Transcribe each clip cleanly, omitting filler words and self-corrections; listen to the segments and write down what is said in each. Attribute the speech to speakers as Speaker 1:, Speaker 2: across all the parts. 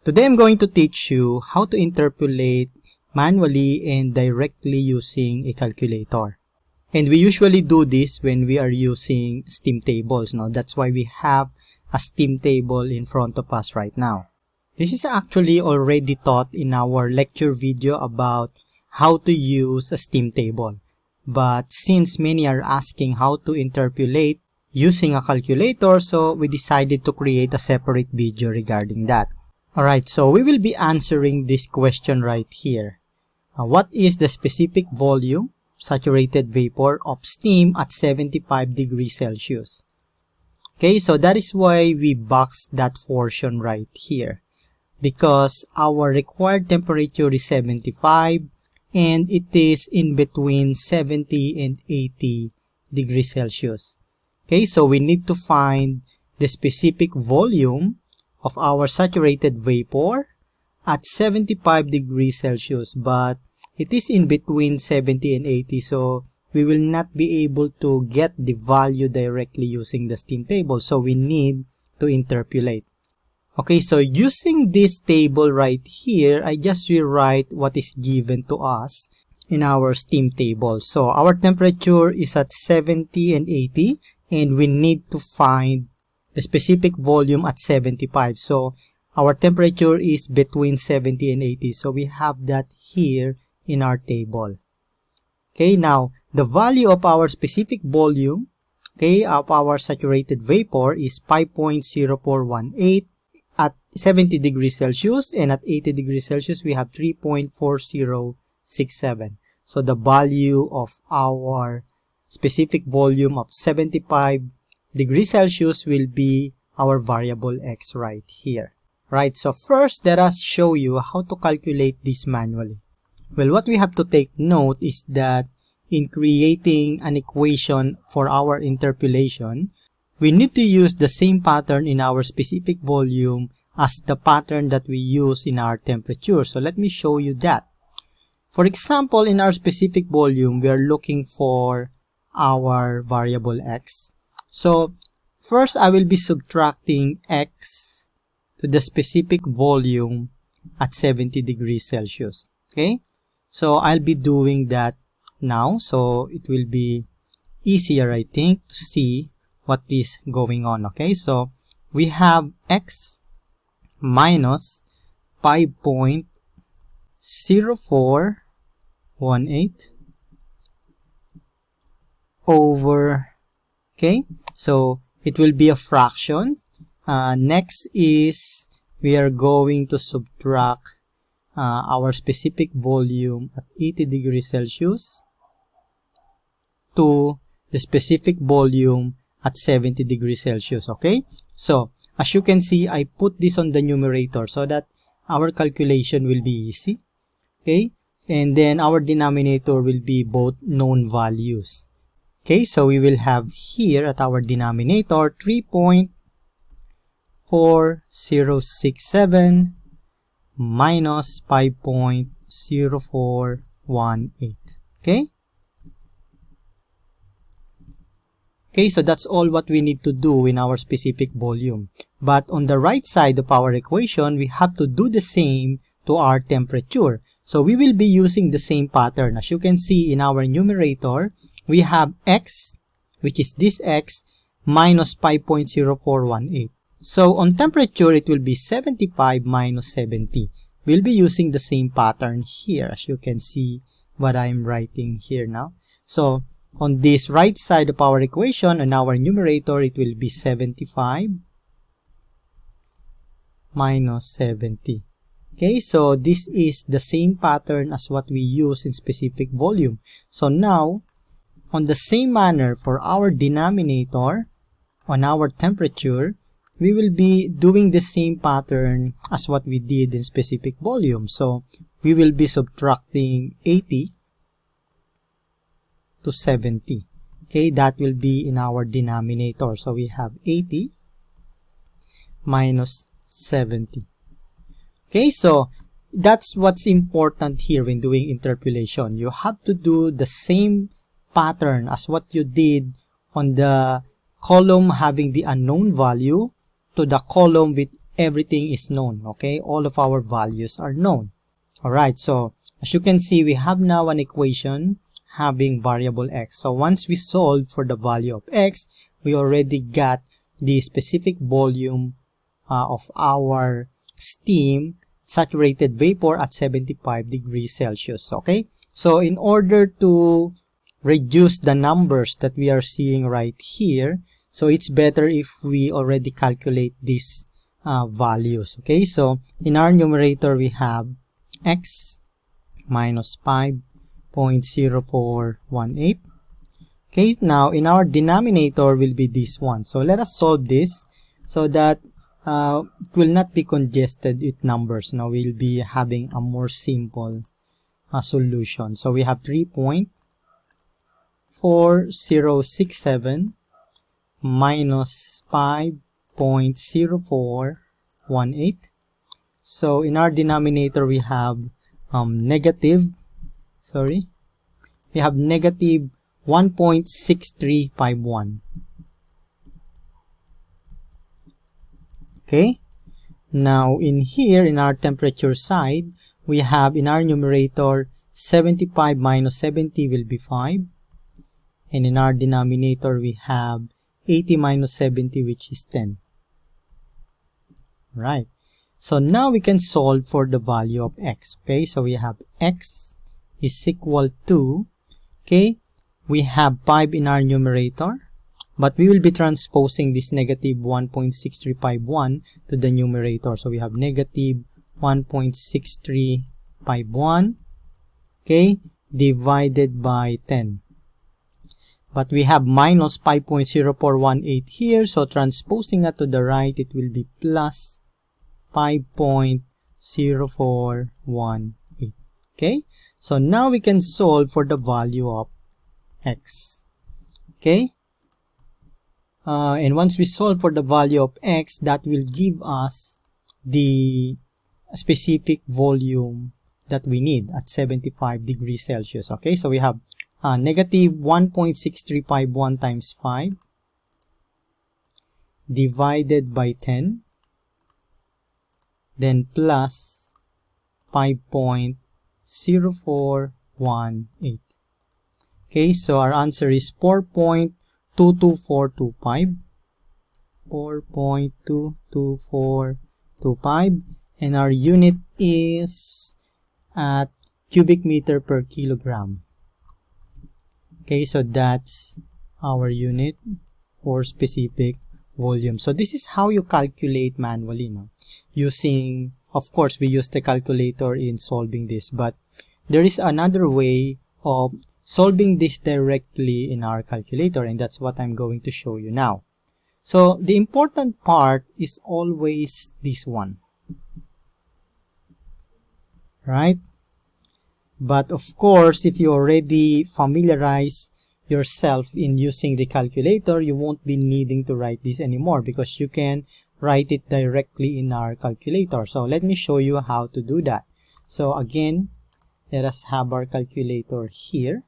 Speaker 1: Today I'm going to teach you how to interpolate manually and directly using a calculator. And we usually do this when we are using steam tables. No? That's why we have a steam table in front of us right now. This is actually already taught in our lecture video about how to use a steam table. But since many are asking how to interpolate using a calculator, so we decided to create a separate video regarding that. Alright, so we will be answering this question right here. What is the specific volume, saturated vapor of steam at 75 degrees Celsius? Okay, so that is why we box that portion right here. Because our required temperature is 75 and it is in between 70 and 80 degrees Celsius. Okay, so we need to find the specific volume of our saturated vapor at 75 degrees Celsius, but it is in between 70 and 80, so we will not be able to get the value directly using the steam table, so we need to interpolate. Okay, so using this table right here, I just rewrite what is given to us in our steam table. So our temperature is at 70 and 80, and we need to find the specific volume at 75. So our temperature is between 70 and 80. So we have that here in our table. Okay, now the value of our specific volume, okay, of our saturated vapor is 5.0418 at 70 degrees Celsius, and at 80 degrees Celsius we have 3.4067. So the value of our specific volume of 75 degrees Celsius will be our variable x right here. Right, so first let us show you how to calculate this manually. Well, what we have to take note is that in creating an equation for our interpolation, we need to use the same pattern in our specific volume as the pattern that we use in our temperature. So let me show you that. For example, in our specific volume, we are looking for our variable x. So first I will be subtracting x to the specific volume at 70 degrees Celsius. Okay, so I'll be doing that now, so it will be easier, I think, to see what is going on. Okay, so we have x minus 5.0418 over, okay, so it will be a fraction. Next is we are going to subtract our specific volume at 80 degrees Celsius to the specific volume at 70 degrees Celsius. Okay, so as you can see, I put this on the numerator so that our calculation will be easy. Okay, and then our denominator will be both known values. Okay, so we will have here at our denominator 3.4067 minus 5.0418. Okay? Okay, so that's all what we need to do in our specific volume. But on the right side of our equation, we have to do the same to our temperature. So we will be using the same pattern. As you can see in our numerator, we have x, which is this x, minus 5.0418. So on temperature, it will be 75 minus 70. We'll be using the same pattern here, as you can see what I'm writing here now. So on this right side of our equation, on our numerator, it will be 75 minus 70. Okay, so this is the same pattern as what we use in specific volume. So now, on the same manner for our denominator, on our temperature, we will be doing the same pattern as what we did in specific volume. So we will be subtracting 80 to 70. Okay, that will be in our denominator. So we have 80 minus 70. Okay, so that's what's important here when doing interpolation. You have to do the same pattern as what you did on the column having the unknown value to the column with everything is known, okay? All of our values are known. Alright, so as you can see, we have now an equation having variable x. So once we solve for the value of x, we already got the specific volume of our steam saturated vapor at 75 degrees Celsius, okay? So in order to reduce the numbers that we are seeing right here, so it's better if we already calculate these values, okay? So in our numerator, we have x minus 5.0418. Okay, now in our denominator will be this one. So let us solve this so that it will not be congested with numbers. Now we'll be having a more simple solution. So we have 3.4067 minus 5.0418. So in our denominator we have negative 1.6351. Okay, now in here in our temperature side, we have in our numerator 75 minus 70 will be 5, and in our denominator we have 80 minus 70, which is 10. Right, so now we can solve for the value of x. Okay, so we have x is equal to, okay, we have 5 in our numerator, but we will be transposing this negative 1.6351 to the numerator. So we have negative 1.6351, okay, divided by 10. But we have minus 5.0418 here, so transposing it to the right, it will be plus 5.0418. Okay, so now we can solve for the value of x. Okay, and once we solve for the value of x, that will give us the specific volume that we need at 75 degrees Celsius. Okay, so we have negative 1.6351 times 5 divided by 10, then plus 5.0418. Okay, so our answer is 4.22425. 4.22425, and our unit is at cubic meter per kilogram. Okay, so that's our unit for specific volume. So this is how you calculate manually, no? Using, of course, we use the calculator in solving this, but there is another way of solving this directly in our calculator, and that's what I'm going to show you now. So the important part is always this one, right? But of course, if you already familiarize yourself in using the calculator, you won't be needing to write this anymore because you can write it directly in our calculator. So let me show you how to do that. So again, let us have our calculator here.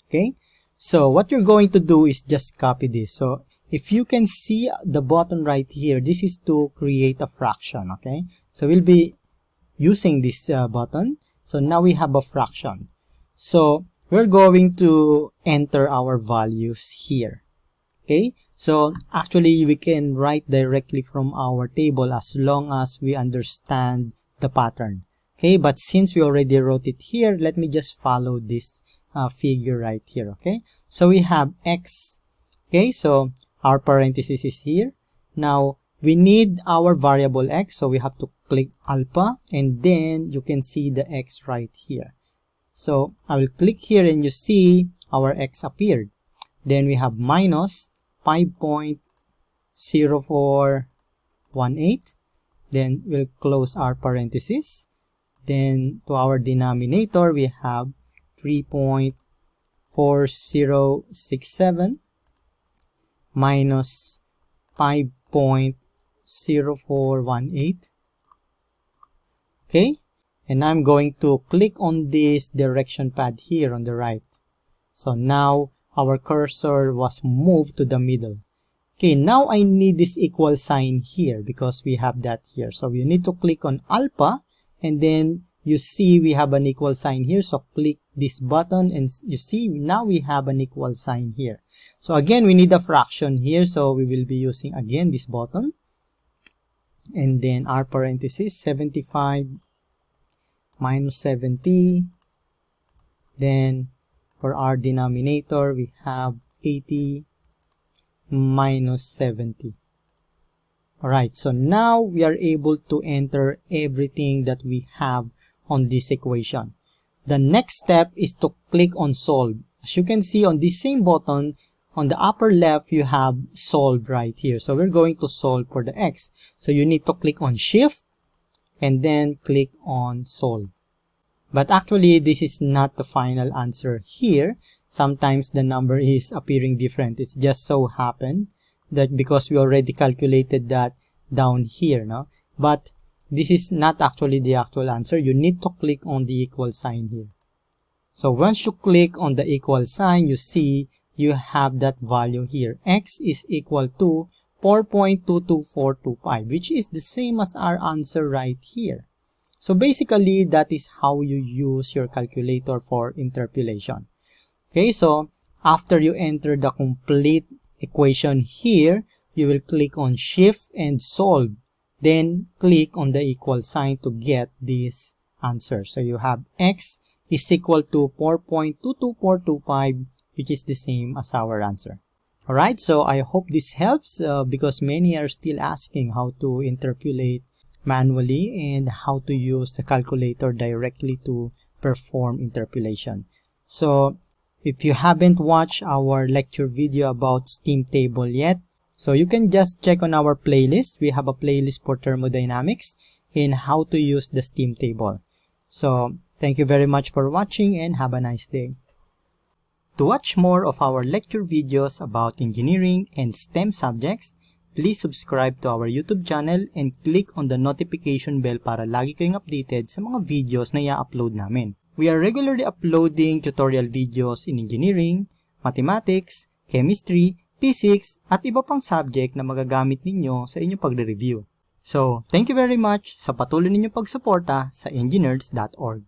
Speaker 1: Okay, so what you're going to do is just copy this. So if you can see the button right here, this is to create a fraction. Okay, so we'll be using this button. So now we have a fraction. So we're going to enter our values here. Okay, so actually we can write directly from our table as long as we understand the pattern. Okay, but since we already wrote it here, let me just follow this figure right here. Okay, so we have x. Okay, so our parenthesis is here. Now we need our variable x, so we have to click alpha, and then you can see the x right here. So I will click here and you see our x appeared. Then we have minus 5.0418. Then we'll close our parenthesis. Then to our denominator we have 3.4067 minus 5.0418. Okay, and I'm going to click on this direction pad here on the right. So now our cursor was moved to the middle. Okay, now I need this equal sign here because we have that here. So you need to click on alpha, and then you see we have an equal sign here. So click this button, and you see now we have an equal sign here. So again, we need a fraction here. So we will be using again this button. And then our parenthesis, 75 minus 70. Then for our denominator, we have 80 minus 70. Alright, so now we are able to enter everything that we have on this equation. The next step is to click on solve. As you can see on this same button, on the upper left, you have solve right here. So we're going to solve for the x. So you need to click on shift and then click on solve. But actually, this is not the final answer here. Sometimes the number is appearing different. It's just so happened that because we already calculated that down here, no? But this is not actually the actual answer. You need to click on the equal sign here. So once you click on the equal sign, you see you have that value here. X is equal to 4.22425, which is the same as our answer right here. So basically, that is how you use your calculator for interpolation. Okay, so after you enter the complete equation here, you will click on shift and solve. Then click on the equal sign to get this answer. So you have x is equal to 4.22425, which is the same as our answer. Alright, so I hope this helps because many are still asking how to interpolate manually and how to use the calculator directly to perform interpolation. So if you haven't watched our lecture video about steam table yet, so you can just check on our playlist. We have a playlist for thermodynamics and how to use the steam table. So thank you very much for watching and have a nice day. To watch more of our lecture videos about engineering and STEM subjects, please subscribe to our YouTube channel and click on the notification bell para lagi kayong updated sa mga videos na i-upload namin. We are regularly uploading tutorial videos in engineering, mathematics, chemistry, physics, at iba pang subject na magagamit ninyo sa inyong pagre-review. So, thank you very much sa patuloy ninyong pagsuporta sa enginerds.org.